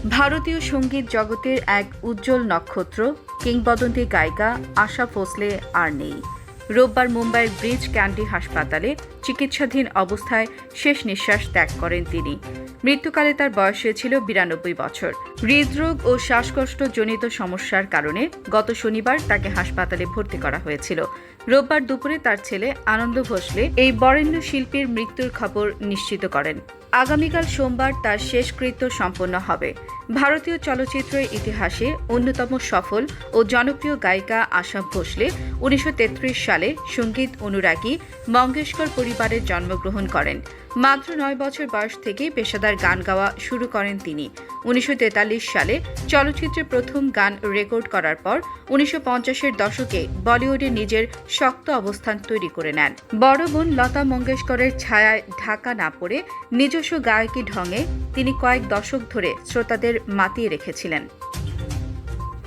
ভারতীয় সঙ্গীত জগতের এক উজ্জ্বল নক্ষত্র কিংবদন্তি গায়িকা আশা ভোসলে আর নেই। রোববার মুম্বাইয়ের ব্রিজ ক্যান্ডি হাসপাতালে চিকিৎসাধীন অবস্থায় শেষ নিঃশ্বাস ত্যাগ করেন তিনি। মৃত্যুকালে তার বয়স হয়েছিল 92 বছর। হৃদরোগ ও শ্বাসকষ্টজনিত সমস্যার কারণে গত শনিবার তাকে হাসপাতালে ভর্তি করা হয়েছিল। রোববার দুপুরে তার ছেলে আনন্দ ভোসলে এই বরেণ্য শিল্পীর মৃত্যুর খবর নিশ্চিত করেন। আগামীকাল সোমবার তার শেষকৃত্য সম্পন্ন হবে। ভারতীয় চলচ্চিত্রের ইতিহাসে অন্যতম সফল ও জনপ্রিয় গায়িকা আশা ভোসলে 1933 সালে সঙ্গীত অনুরাগী মঙ্গেশকর পরিবারে জন্মগ্রহণ করেন। মাত্র 9 বছর বয়স থেকেই পেশাদার গান গাওয়া শুরু করেন তিনি। 1943 সালে চলচ্চিত্রে প্রথম গান রেকর্ড করার পর 1950-এর দশকে বলিউডে নিজের শক্ত অবস্থান তৈরি করে নেন। বড় বোন লতা মঙ্গেশকরের ছায়ায় ঢাকা না পড়ে নিজস্ব গায়কী ঢঙে তিনি কয়েক দশক ধরে শ্রোতাদের মাতিয়ে রেখেছিলেন।